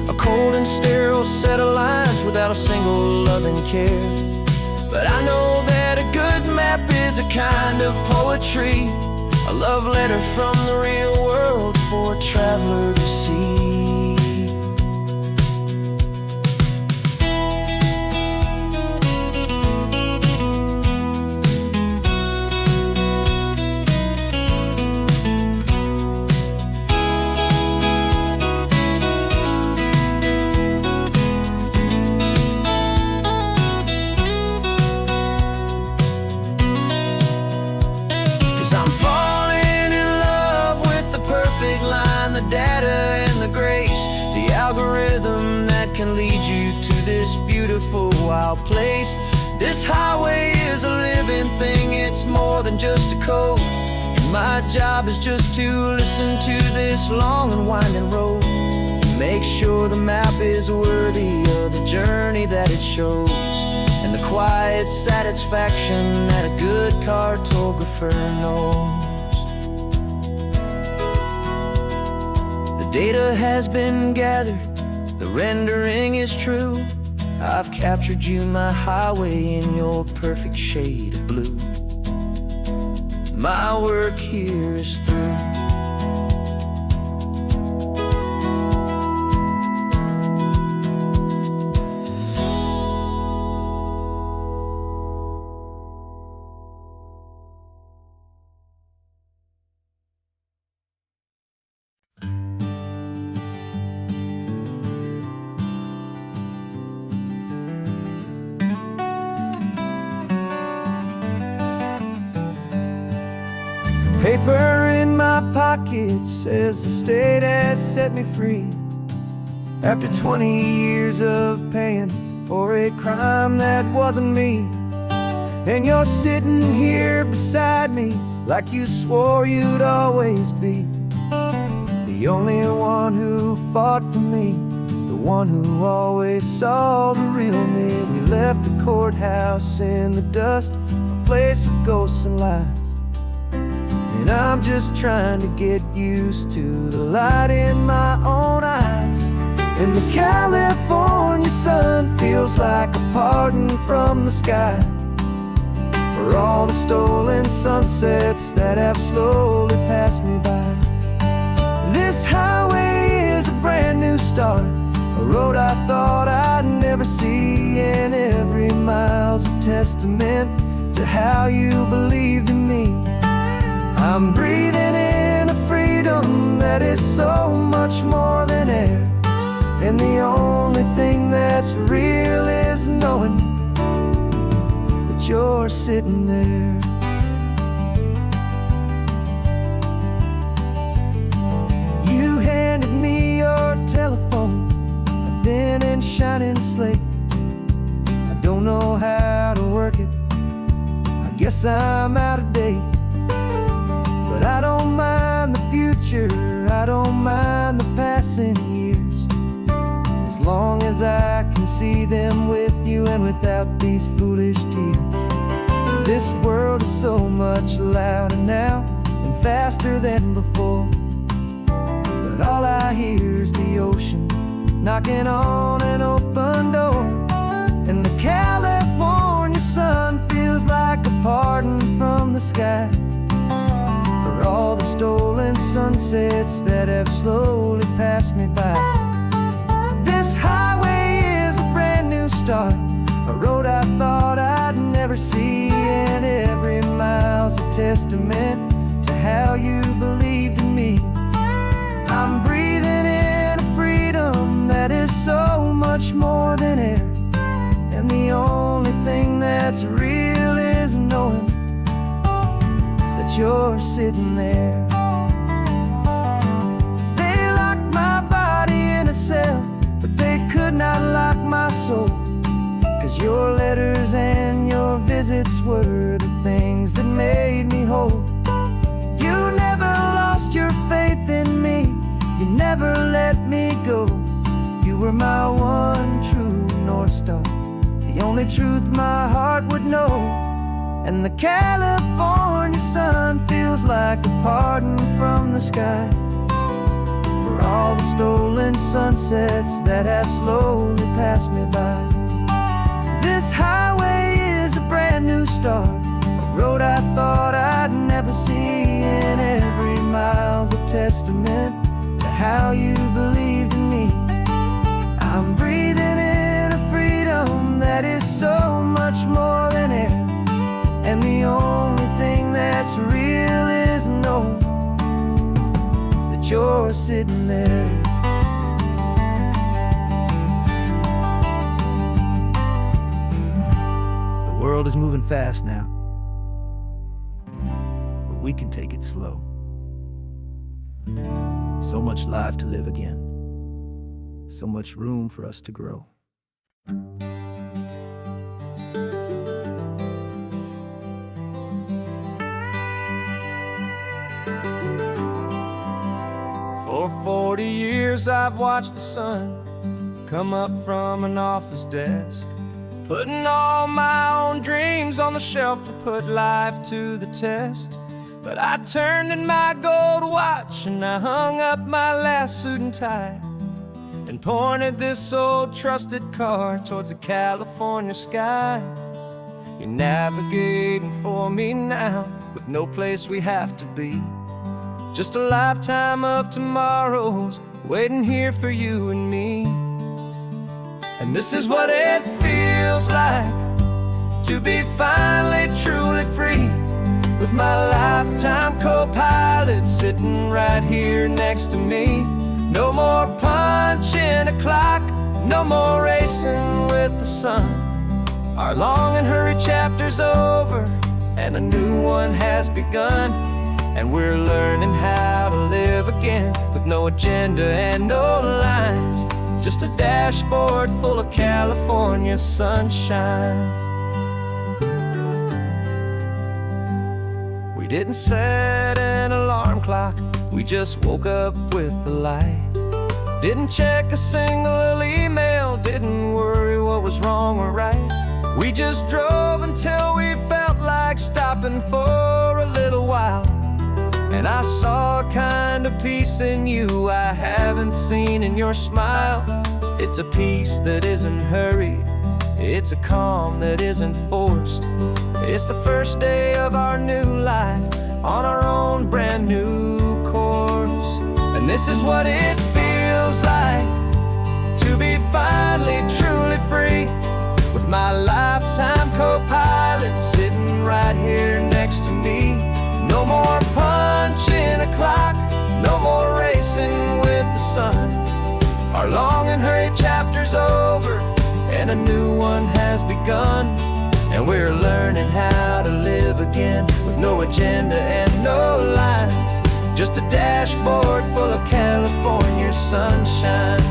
a cold and sterile set of lines without a single loving care. But I know that a good map is a kind of poetry, a a love letter from the real world for a traveler to see. 'Cause I'm falling in love with the perfect line, the data and the grace, the algorithm that can lead you to this beautiful wild place. This highway is a living thing, it's more than just a code. And my job is just to listen to this long and winding road, and make sure the map is worthy of the journey that it shows, and the quiet satisfaction that a good cartographer knows. The data has been gathered, the rendering is true. I've captured you, my highway, in your perfect shade of blue. My work here is through. Paper in my pocket says the state has set me free, after 20 years of paying for a crime that wasn't me. And you're sitting here beside me like you swore you'd always be, the only one who fought for me, the one who always saw the real me. We left the courthouse in the dust, a place of ghosts and lies. And I'm just trying to get used to the light in my own eyes. And the California sun feels like a pardon from the sky for all the stolen sunsets that have slowly passed me by. This highway is a brand new start, a road I thought I'd never see, and every mile's a testament to how you believed in me. I'm breathing in a freedom that is so much more than air, and the only thing that's real is knowing that you're sitting there. You handed me your telephone, a thin and shining slate. I don't know how to work it, I guess I'm out of date. But I don't mind the future, I don't mind the passing years, as long as I can see them with you and without these foolish tears. This world is so much louder now and faster than before, but all I hear is the ocean knocking on an open door. And the California sun feels like a pardon from the sky for all the stolen sunsets that have slowly passed me by. This highway is a brand new start, a road I thought I'd never see, and every mile's a testament to how you believed in me. I'm breathing in a freedom that is so much more than air, and the only thing that's real is knowing that you're sitting there. They locked my body in a cell, but they could not lock my soul, 'cause your letters and your visits were the things that made me whole. You never lost your faith in me, you never let me go. You were my one true North Star, the only truth my heart would know. And the California sun feels like a pardon from the sky for all the stolen sunsets that have slowly passed me by. This highway is a brand new start, a road I thought I'd never see, and every mile's a testament to how you believed in me. I'm breathing in a freedom that is so much more than air, and the only thing that's real is knowing that you're sitting there. The world is moving fast now, but we can take it slow. So much life to live again, so much room for us to grow. For 40 years I've watched the sun come up from an office desk, putting all my own dreams on the shelf to put life to the test. But I turned in my gold watch and I hung up my last suit and tie, and pointed this old trusted car towards the California sky. You're navigating for me now, with no place we have to be, just a lifetime of tomorrows waiting here for you and me. And this is what it feels like to be finally truly free, with my lifetime co-pilot sitting right here next to me. No more punching a clock, no more racing with the sun. Our long and hurried chapter's over, and a new one has begun. And we're learning how to live again, with no agenda and no lines, just a dashboard full of California sunshine. We didn't set an alarm clock, we just woke up with the light. Didn't check a single email, didn't worry what was wrong or right. We just drove until we felt like stopping for a little while. And I saw a kind of peace in you I haven't seen in your smile. It's a peace that isn't hurried, it's a calm that isn't forced. It's the first day of our new life on our own brand new course. And this is what it feels like to be finally truly free, with my lifetime co-pilot sitting right here next to me. No more punching a clock, no more racing with the sun. Our long and hurried chapter's over, and a new one has begun. And we're learning how to live again, with no agenda and no lines, just a dashboard full of California sunshine.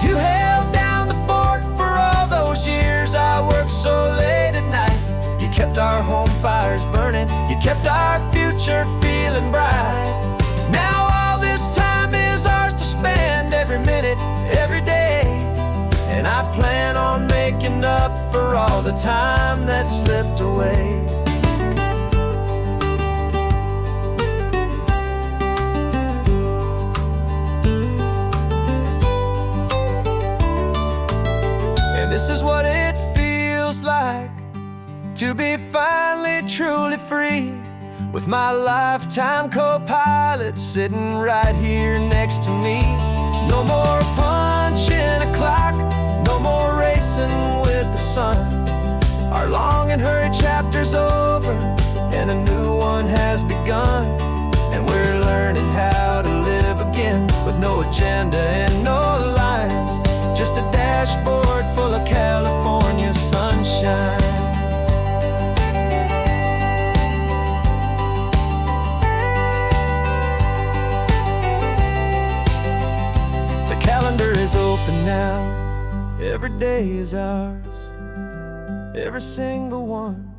You held down the fort for all those years I worked so late at night. You kept our home fires burning, you kept our future feeling bright. Now all this time is ours to spend, every minute, every day. And I plan on making up for all the time that slipped away. And this is what it feels like to be finally truly free, with my lifetime co-pilot sitting right here next to me. No more punching a clock, no more racing with the sun. Our long and hurried chapter's over, and a new one has begun. And we're learning how to live again, with no agenda and no lines, just a dashboard full of California sunshine. Is open now, every day is ours, every single one,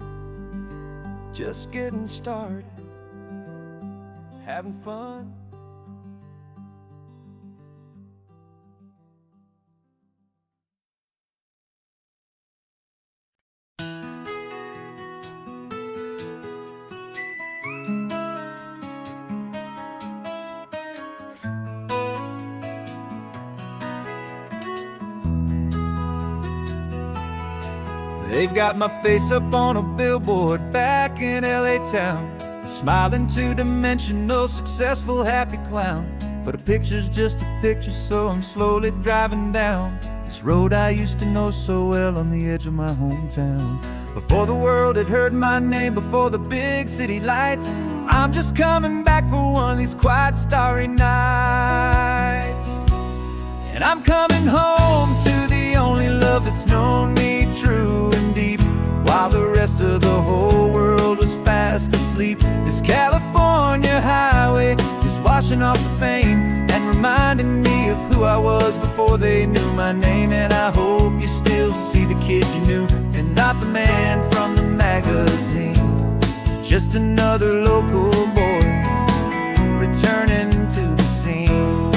just getting started, having fun. They've got my face up on a billboard back in LA town, a smiling two-dimensional, successful, happy clown. But a picture's just a picture, so I'm slowly driving down this road I used to know so well on the edge of my hometown. Before the world had heard my name, before the big city lights, I'm just coming back for one of these quiet, starry nights. And I'm coming home to the only love that's known me true and deep, while the rest of the whole world was fast asleep. This California highway is washing off the fame and reminding me of who I was before they knew my name. And I hope you still see the kid you knew, and not the man from the magazine. Just another local boy returning to the scene.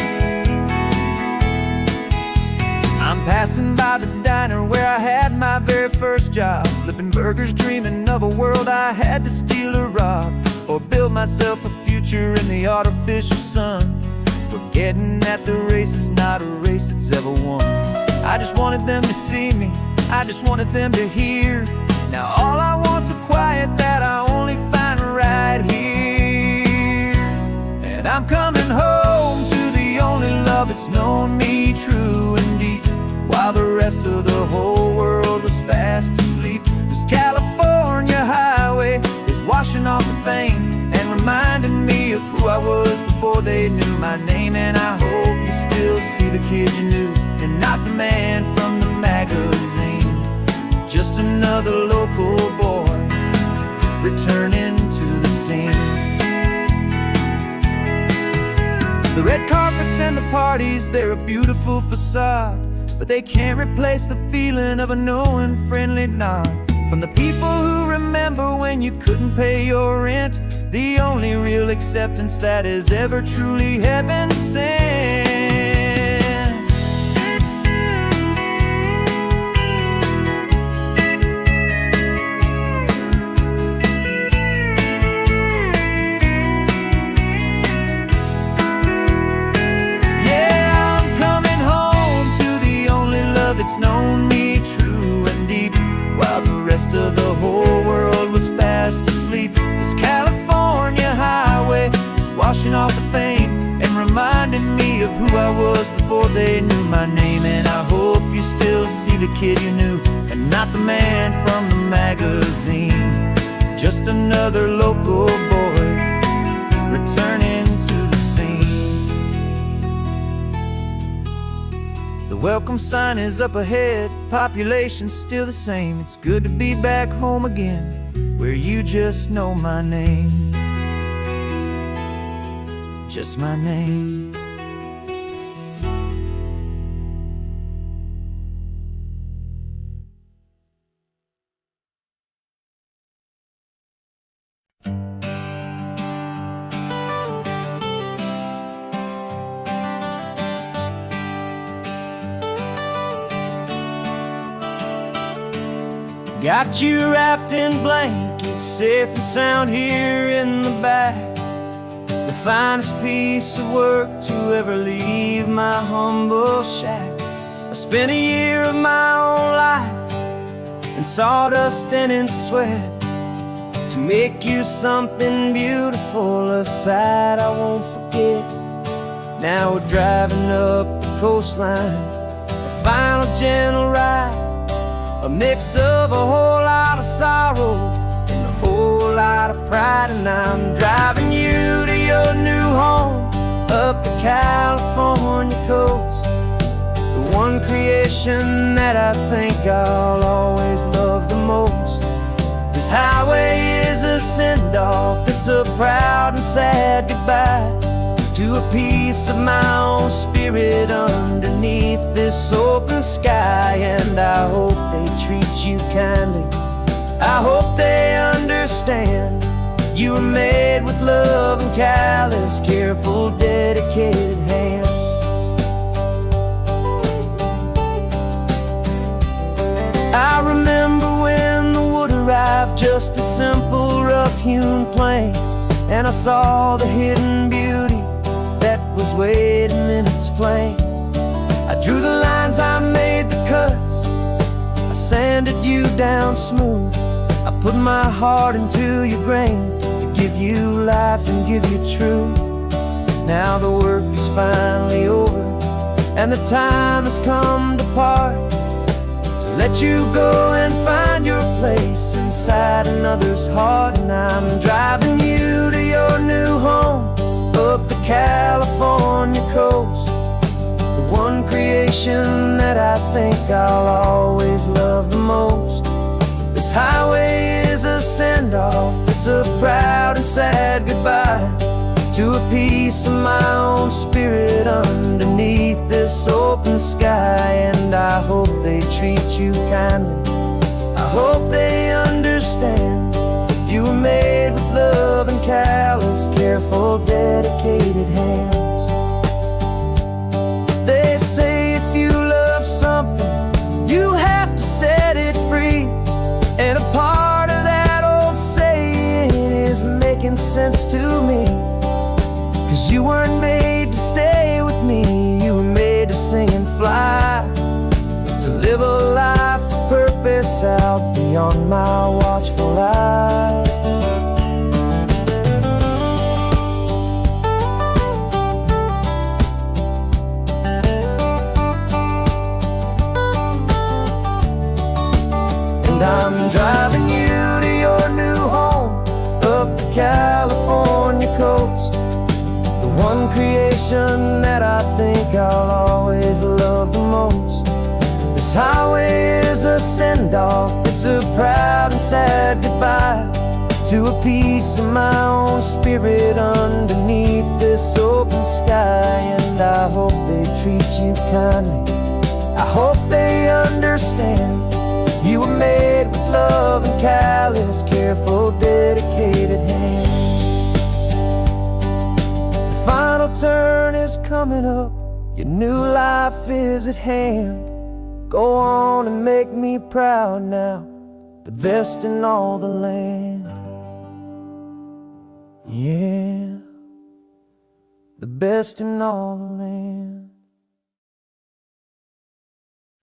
I'm passing by the diner where I had my very first job, flipping burgers, dreaming of a world I had to steal or rob, or build myself a future in the artificial sun, forgetting that the race is not a race that's ever won. I just wanted them to see me, I just wanted them to hear. Now all I want's a quiet that I only find right here. And I'm coming home to the only love that's known me true and deep, while the rest of the whole world was fast asleep. This California highway is washing off the fame and reminding me of who I was before they knew my name. And I hope you still see the kid you knew, and not the man from the magazine. Just another local boy returning to the scene. The red carpets and the parties, they're a beautiful facade, but they can't replace the feeling of a knowing, friendly nod from the people who remember when you couldn't pay your rent. The only real acceptance that is ever truly heaven sent. Yeah, I'm coming home to the only love that's known me true and deep, while the rest of the whole world was fast asleep. This California highway is washing off the fame and reminding me of who I was before they knew my name. And I hope you still see the kid you knew, and not the man from the magazine. Just another local boy returning to the scene. The welcome sign is up ahead, population's still the same. It's good to be back home again, where you just know my name. Just my name. Got you wrapped in blankets, safe and sound here in the back. The finest piece of work to ever leave my humble shack. I spent a year of my own life in sawdust and in sweat to make you something beautiful, a sight I won't forget. Now we're driving up the coastline, a final gentle ride, a mix of a whole lot of sorrow and a whole lot of pride. And I'm driving you to your new home up the California coast, the one creation that I think I'll always love the most. This highway is a send-off, it's a proud and sad goodbye to a piece of my own spirit underneath this open sky. And I hope they treat you kindly, I hope they understand you were made with love and callous, careful, dedicated hands. I remember when the wood arrived, just a simple rough-hewn plank, and I saw the hidden beauty that was waiting in its flame. I drew the lines, I made the cuts, I sang handed you down smooth. I put my heart into your grain to give you life and give you truth. Now the work is finally over, and the time has come to part, to let you go and find your place inside another's heart. And I'm driving you to your new home up the California coast, the one creation that I think I'll always love the most. This highway is a send-off, it's a proud and sad goodbye to a piece of my own spirit underneath this open sky. And I hope they treat you kindly, I hope they understand. You were made with love and callous, careful, dedicated hands. They say if you love something, you have to set it free. And a part of that old saying is making sense to me. 'Cause you weren't made to stay with me, you were made to sing and fly, to live a life of purpose out beyond my watchful eye. And I'm driving you to your new home up the California coast, the one creation that I think I'll always love the most. This highway is a send-off, it's a proud and sad goodbye to a piece of my own spirit underneath this open sky. And I hope they treat you kindly, I hope they understand. You were made with love and callous, careful, dedicated hands. The final turn is coming up, your new life is at hand. Go on and make me proud now, the best in all the land. Yeah, the best in all the land.